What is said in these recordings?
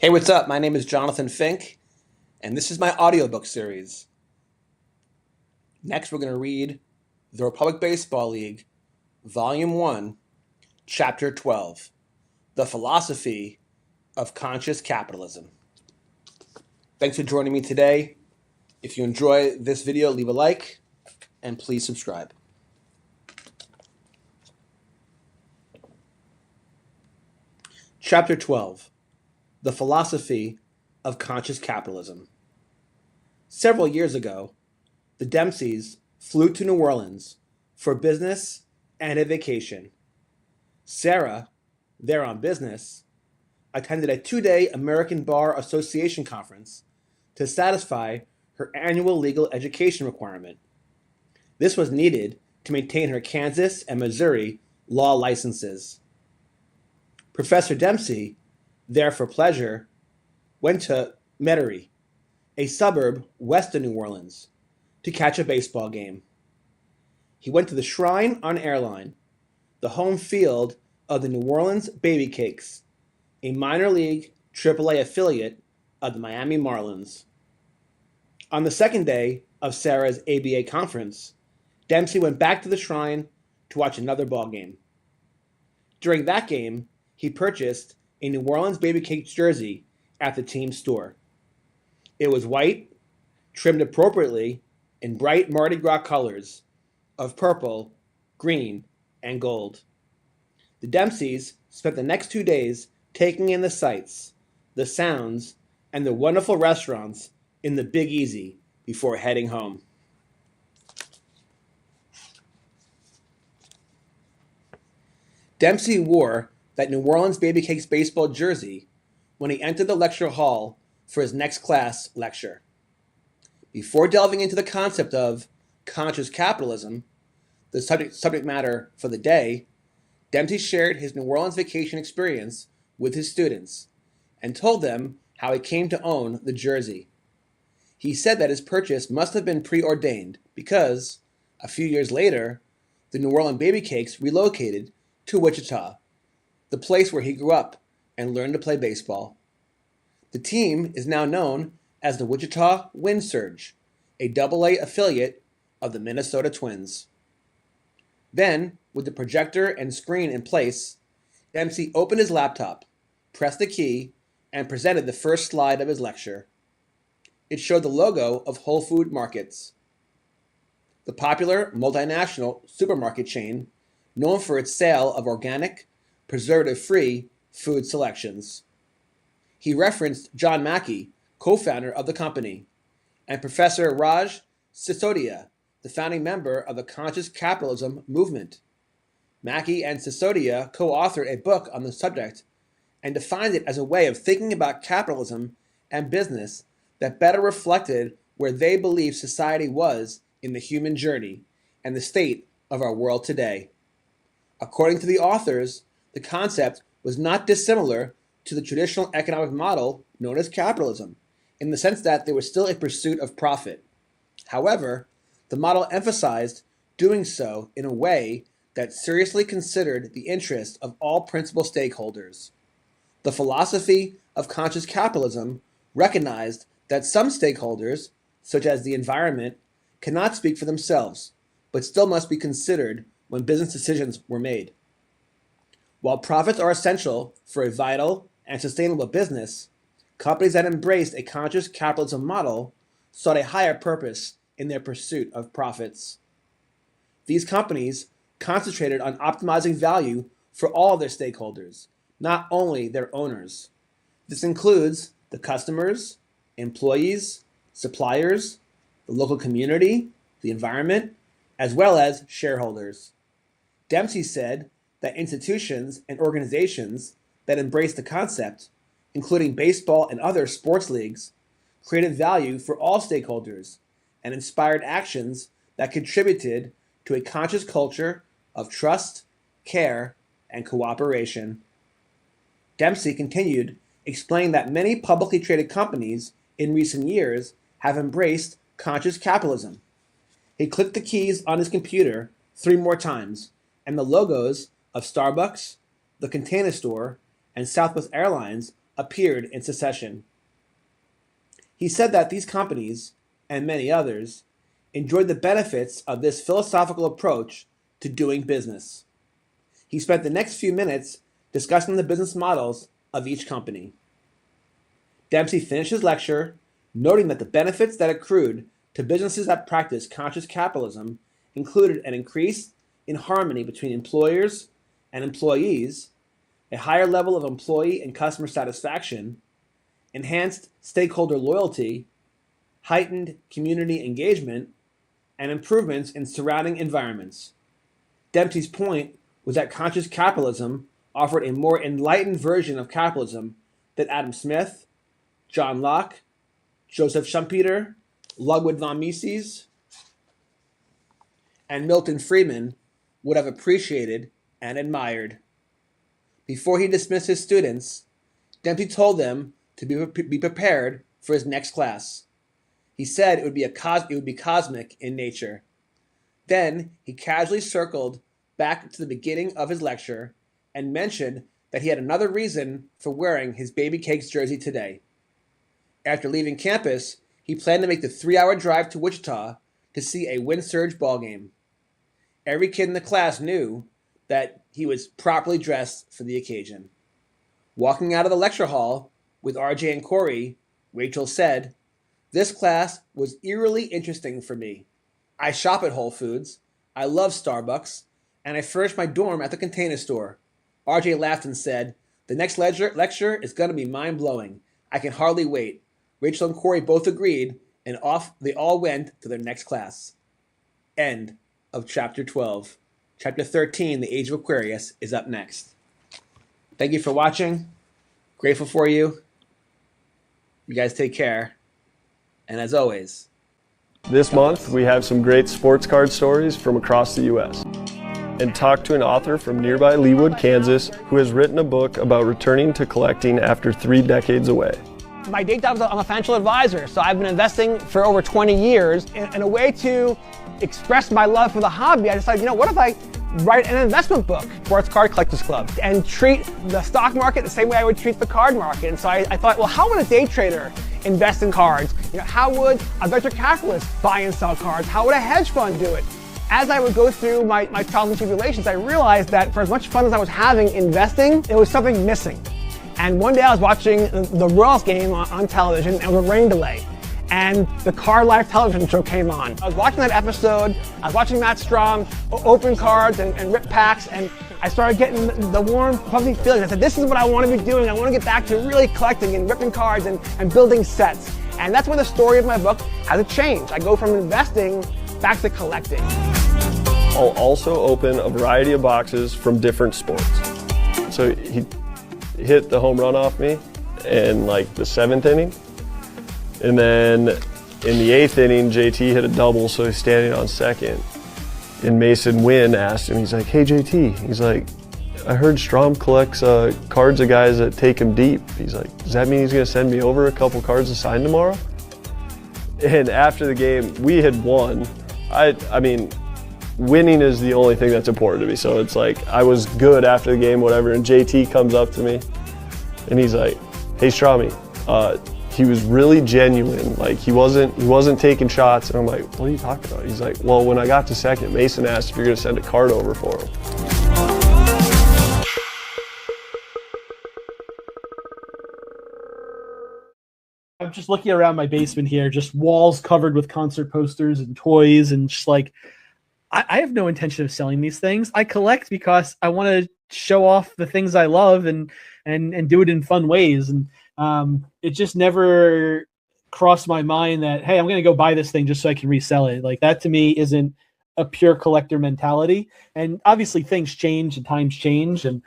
Hey, what's up? My name is Jonathan Fink, and this is my audiobook series. Next, we're going to read The Republic Baseball League, Volume 1, Chapter 12, The Philosophy of Conscious Capitalism. Thanks for joining me today. If you enjoy this video, leave a like, and please subscribe. Chapter 12, The Philosophy of Conscious Capitalism. Several years ago, the Dempseys flew to New Orleans for business and a vacation. Sarah, there on business, attended a 2-day American Bar Association conference to satisfy her annual legal education requirement. This was needed to maintain her Kansas and Missouri law licenses. Professor Dempsey, there for pleasure, went to Metairie, a suburb west of New Orleans, to catch a baseball game. He went to the Shrine on Airline, the home field of the New Orleans Baby Cakes, a minor league AAA affiliate of the Miami Marlins. On the second day of Sarah's ABA conference, Dempsey went back to the Shrine to watch another ball game. During that game, he purchased a New Orleans Baby Cakes jersey at the team store. It was white, trimmed appropriately in bright Mardi Gras colors of purple, green, and gold. The Dempseys spent the next 2 days taking in the sights, the sounds, and the wonderful restaurants in the Big Easy before heading home. Dempsey wore that New Orleans Baby Cakes baseball jersey when he entered the lecture hall for his next class lecture. Before delving into the concept of conscious capitalism, the subject matter for the day, Dempsey shared his New Orleans vacation experience with his students and told them how he came to own the jersey. He said that his purchase must have been preordained because, a few years later, the New Orleans Baby Cakes relocated to Wichita, the place where he grew up and learned to play baseball. The team is now known as the Wichita Wind Surge, a AA affiliate of the Minnesota Twins. Then, with the projector and screen in place, Dempsey opened his laptop, pressed the key, and presented the first slide of his lecture. It showed the logo of Whole Food Markets, the popular multinational supermarket chain known for its sale of organic, preservative-free food selections. He referenced John Mackey, co-founder of the company, and Professor Raj Sisodia, the founding member of the conscious capitalism movement. Mackey and Sisodia co-authored a book on the subject and defined it as a way of thinking about capitalism and business that better reflected where they believed society was in the human journey and the state of our world today. According to the authors, the concept was not dissimilar to the traditional economic model known as capitalism, in the sense that there was still a pursuit of profit. However, the model emphasized doing so in a way that seriously considered the interests of all principal stakeholders. The philosophy of conscious capitalism recognized that some stakeholders, such as the environment, cannot speak for themselves, but still must be considered when business decisions were made. While profits are essential for a vital and sustainable business, companies that embraced a conscious capitalism model sought a higher purpose in their pursuit of profits. These companies concentrated on optimizing value for all their stakeholders, not only their owners. This includes the customers, employees, suppliers, the local community, the environment, as well as shareholders. Dempsey said that institutions and organizations that embraced the concept, including baseball and other sports leagues, created value for all stakeholders and inspired actions that contributed to a conscious culture of trust, care, and cooperation. Dempsey continued, explaining that many publicly traded companies in recent years have embraced conscious capitalism. He clicked the keys on his computer 3 more times, and the logos of Starbucks, the Container Store, and Southwest Airlines appeared in succession. He said that these companies, and many others, enjoyed the benefits of this philosophical approach to doing business. He spent the next few minutes discussing the business models of each company. Dempsey finished his lecture, noting that the benefits that accrued to businesses that practice conscious capitalism included an increase in harmony between employers and employees, a higher level of employee and customer satisfaction, enhanced stakeholder loyalty, heightened community engagement, and improvements in surrounding environments. Dempsey's point was that conscious capitalism offered a more enlightened version of capitalism that Adam Smith, John Locke, Joseph Schumpeter, Ludwig von Mises, and Milton Friedman would have appreciated and admired. Before he dismissed his students, Dempsey told them to be prepared for his next class. He said it would be cosmic in nature. Then he casually circled back to the beginning of his lecture and mentioned that he had another reason for wearing his Baby Cakes jersey today. After leaving campus, he planned to make the 3-hour drive to Wichita to see a Wind Surge ball game. Every kid in the class knew that he was properly dressed for the occasion. Walking out of the lecture hall with RJ and Corey, Rachel said, "This class was eerily interesting for me. I shop at Whole Foods, I love Starbucks, and I furnish my dorm at the Container Store." RJ laughed and said, "The next lecture is going to be mind-blowing. I can hardly wait." Rachel and Corey both agreed, and off they all went to their next class. End of Chapter 12. Chapter 13, The Age of Aquarius, is up next. Thank you for watching. Grateful for you. You guys take care. And as always, this month we have some great sports card stories from across the U.S. and talk to an author from nearby Leawood, Kansas, who has written a book about returning to collecting after 3 decades away. My day job is I'm a financial advisor, so I've been investing for over 20 years. In a way to express my love for the hobby, I decided, what if I write an investment book, Sports Card Collectors Club, and treat the stock market the same way I would treat the card market. And so I thought, well, how would a day trader invest in cards? How would a venture capitalist buy and sell cards? How would a hedge fund do it? As I would go through my trials and tribulations, I realized that for as much fun as I was having investing, there was something missing. And one day I was watching the Royals game on television, and it was a rain delay. And the Card Life television show came on. I was watching that episode, I was watching Matt Strom open cards and rip packs, and I started getting the warm, fuzzy feeling. I said, this is what I want to be doing. I want to get back to really collecting and ripping cards and building sets. And that's where the story of my book has a change. I go from investing back to collecting. I'll also open a variety of boxes from different sports. So he hit the home run off me in like the 7th inning. And then in the 8th inning, JT hit a double, so he's standing on second. And Mason Wynn asked him, he's like, "Hey JT," he's like, "I heard Strom collects cards of guys that take him deep." He's like, "Does that mean he's gonna send me over a couple cards to sign tomorrow?" And after the game, we had won. I mean, winning is the only thing that's important to me. So it's like, I was good after the game, whatever, and JT comes up to me and he's like, "Hey Stromy," he was really genuine. Like he wasn't taking shots. And I'm like, "What are you talking about?" He's like, "Well, when I got to second, Mason asked if you're gonna send a card over for him." I'm just looking around my basement here, just walls covered with concert posters and toys, and just like, I have no intention of selling these things. I collect because I want to show off the things I love and do it in fun ways. And it just never crossed my mind that, hey, I'm going to go buy this thing just so I can resell it. Like that to me isn't a pure collector mentality. And obviously things change and times change. And,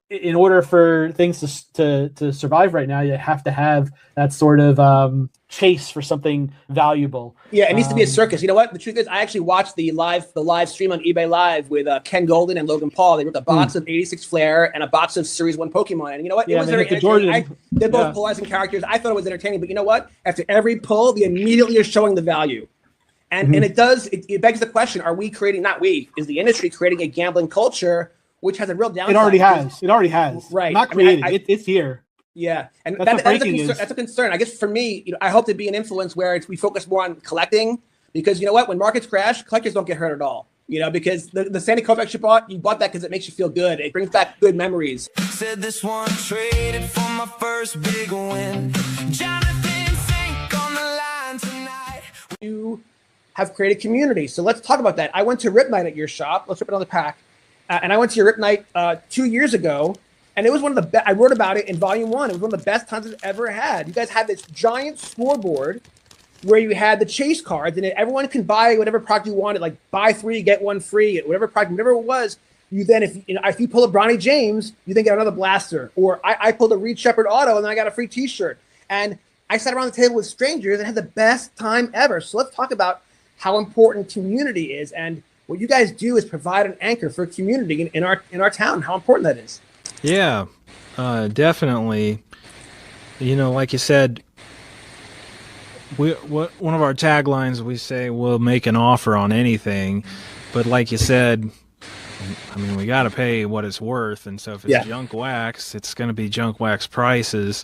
in order for things to survive right now, you have to have that sort of chase for something valuable. Yeah, it needs to be a circus. You know what? The truth is, I actually watched the live stream on eBay Live with Ken Golden and Logan Paul. They ripped a box of 86 Flair and a box of Series 1 Pokemon. And you know what? It was very entertaining. They're both polarizing characters. I thought it was entertaining. But you know what? After every pull, they immediately are showing the value. And it begs the question, are we creating, not we, is the industry creating a gambling culture which has a real downside. It already has. It already has. Right. Not created. It's here. Yeah, and That's that's a concern. I guess for me, I hope to be an influence where we focus more on collecting, because you know what? When markets crash, collectors don't get hurt at all. Because the Sandy Koufax you bought that because it makes you feel good. It brings back good memories. Said this one traded for my first big win. Jonathan Fink on the line tonight. You have created community, so let's talk about that. I went to Rip Night at your shop. Let's rip it on the pack. And I went to your Rip Night 2 years ago. And it was one of the best. I wrote about it in volume 1. It was one of the best times I've ever had. You guys had this giant scoreboard where you had the chase cards, and everyone can buy whatever product you wanted, like buy 3, get 1 free, whatever product, whatever it was. You then, if you pull a Bronny James, you then get another blaster. Or I pulled a Reed Shepherd auto, and then I got a free T-shirt. And I sat around the table with strangers and had the best time ever. So let's talk about how important community is, and what you guys do is provide an anchor for community in our town. How important that is. Yeah, definitely. Like you said, one of our taglines, we say we'll make an offer on anything, but like you said, we got to pay what it's worth, and so if it's junk wax, it's going to be junk wax prices,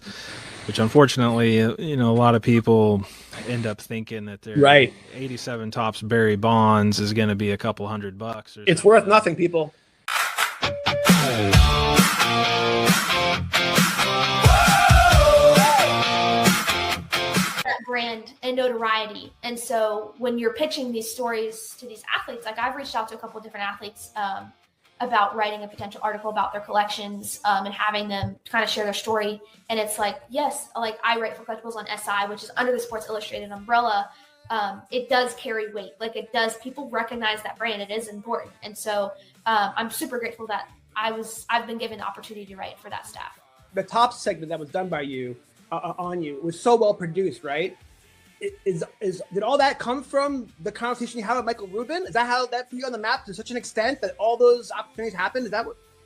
which unfortunately, a lot of people end up thinking that their 87 Topps Barry Bonds is going to be a couple $100. It's worth nothing, people. Brand and notoriety. And so when you're pitching these stories to these athletes, like I've reached out to a couple of different athletes about writing a potential article about their collections and having them kind of share their story. And it's like, yes, like I write for Collectibles on SI, which is under the Sports Illustrated umbrella. It does carry weight. Like it does, people recognize that brand. It is important. And so I'm super grateful that I've been given the opportunity to write for that staff. The top segment that was done by you on you was so well produced, right? Did all that come from the conversation you had with Michael Rubin? Is that how that put you on the map to such an extent that all those opportunities happened?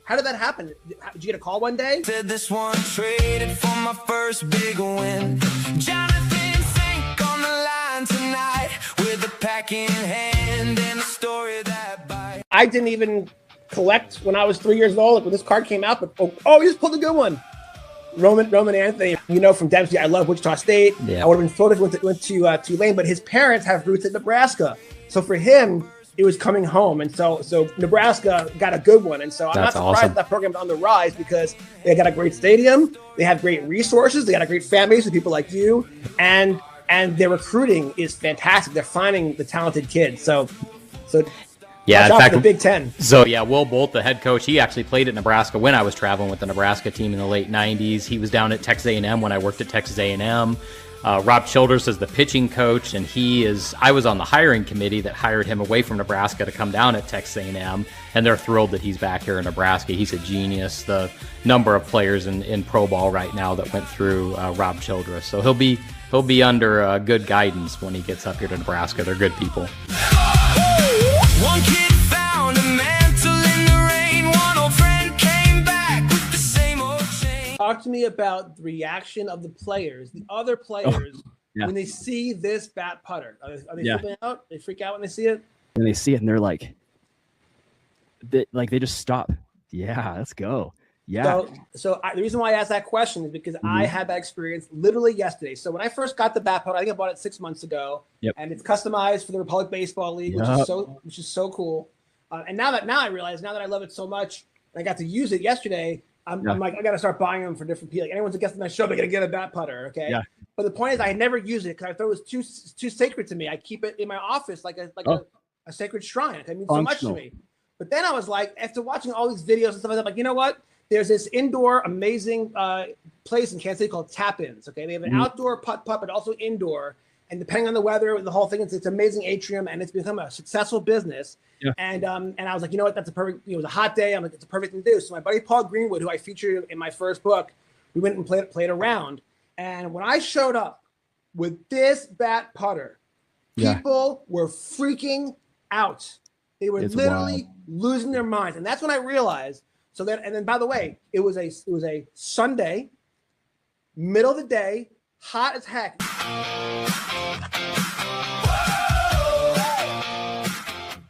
How did that happen? Did you get a call one day? Said this one traded for my first big win. Jonathan Fink on the line tonight with a pack in hand and a story that bites. I didn't even collect when I was 3 years old, like when this card came out, but he just pulled a good one. Roman Anthony, from Dempsey. I love Wichita State. Yeah. I would have been thrilled if he went to Tulane, but his parents have roots in Nebraska. So for him, it was coming home. And so Nebraska got a good one. And so I'm not surprised that program's on the rise, because they got a great stadium. They have great resources. They got a great fan base with people like you. And their recruiting is fantastic. They're finding the talented kids. So yeah, in fact, the Big Ten. So yeah, Will Bolt, the head coach, he actually played at Nebraska when I was traveling with the Nebraska team in the late '90s. He was down at Texas A&M when I worked at Texas A&M. Rob Childress is the pitching coach, and I was on the hiring committee that hired him away from Nebraska to come down at Texas A&M, and they're thrilled that he's back here in Nebraska. He's a genius. The number of players in pro ball right now that went through Rob Childress, so he'll be under good guidance when he gets up here to Nebraska. They're good people. One kid found a mantle in the rain. One old friend came back with the same old chain. Talk to me about the reaction of the players, the other players, when they see this bat putter. Are they flipping out? They freak out when they see it? And they see it and they're like, they just stop. Yeah, let's go. Yeah. So the reason why I asked that question is because I had that experience literally yesterday. So when I first got the bat putter, I think I bought it 6 months ago, and it's customized for the Republic Baseball League, which is so cool. And now that I realize, now that I love it so much, and I got to use it yesterday, I'm like, I got to start buying them for different people. Like, anyone's a guest on my show, they're gonna get a bat putter, okay? Yeah. But the point is, I had never used it because I thought it was too sacred to me. I keep it in my office like a sacred shrine. It means so much to me. But then I was like, after watching all these videos and stuff like that, I'm like, you know what? There's this indoor amazing place in Kansas City called Tap-Ins. Okay, they have an outdoor putt, but also indoor. And depending on the weather, the whole thing, it's an amazing atrium, and it's become a successful business. Yeah. And I was like, you know what? That's a perfect. It was a hot day. I'm like, it's a perfect thing to do. So my buddy Paul Greenwood, who I featured in my first book, we went and played around. And when I showed up with this bat putter, people were freaking out. They were literally losing their minds, and that's when I realized. So then, by the way, it was a Sunday, middle of the day, hot as heck.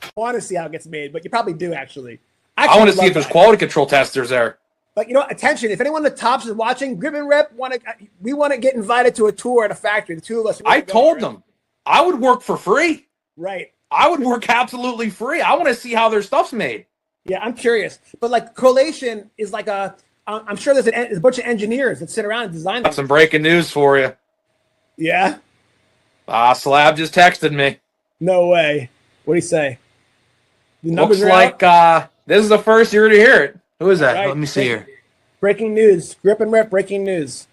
I want to see how it gets made, but you probably do actually. I want to see if there's quality control testers there. But attention! If anyone at the Tops is watching, Grip and Rip we want to get invited to a tour at a factory. The two of us. I told them I would work for free. Right. I would work absolutely free. I want to see how their stuff's made. Yeah, I'm curious. But like collation is like I'm sure there's a bunch of engineers that sit around and design. Got some breaking news for you. Yeah. Slab just texted me. No way. What do you say? The Looks like this is the first year to hear it. Who is that? Right. Let me see here. Breaking news. Grip and Rip. Breaking news.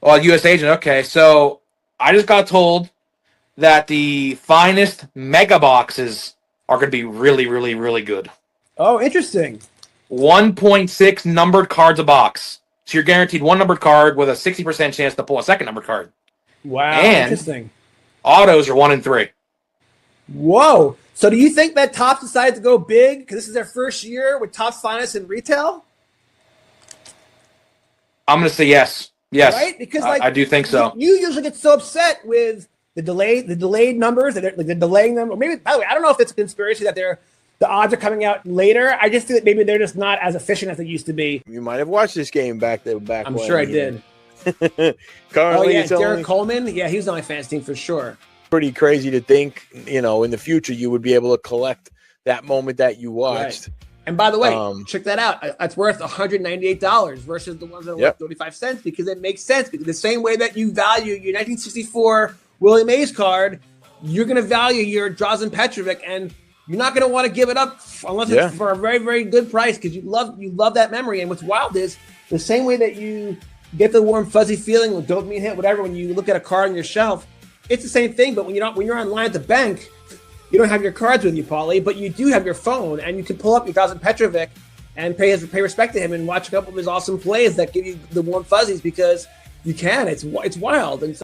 Oh, U.S. agent. Okay, so I just got told that the finest mega boxes are going to be really, really, really good. Oh, interesting. 1.6 numbered cards a box. So you're guaranteed one numbered card with a 60% chance to pull a second numbered card. Wow, and interesting. Autos are 1 in 3. Whoa. So do you think that Topps decided to go big because this is their first year with Topps Finest in retail? I'm going to say yes. Yes. Right? Because I do think so. You usually get so upset with the delayed numbers, like they're delaying them. Or maybe, by the way, I don't know if it's a conspiracy that the odds are coming out later. I just think that maybe they're just not as efficient as they used to be. You might have watched this game back I'm when, sure I did. Currently, it's Derek only Coleman. Yeah, he was on my fantasy team for sure. pretty crazy to think, in the future you would be able to collect that moment that you watched. Right. And by the way, check that out. It's worth $198 versus the ones that are worth 35 cents because it makes sense. Because the same way that you value your 1964 Willie Mays card, you're going to value your Drazen Petrovic, and you're not going to want to give it up unless it's for a very, very good price because you love that memory. And what's wild is the same way that you get the warm, fuzzy feeling with dopamine hit, whatever, when you look at a card on your shelf, it's the same thing. But when you're online at the bank, you don't have your cards with you, Paulie, but you do have your phone, and you can pull up your Drazen Petrovic and pay respect to him and watch a couple of his awesome plays that give you the warm fuzzies because you can. It's wild. And so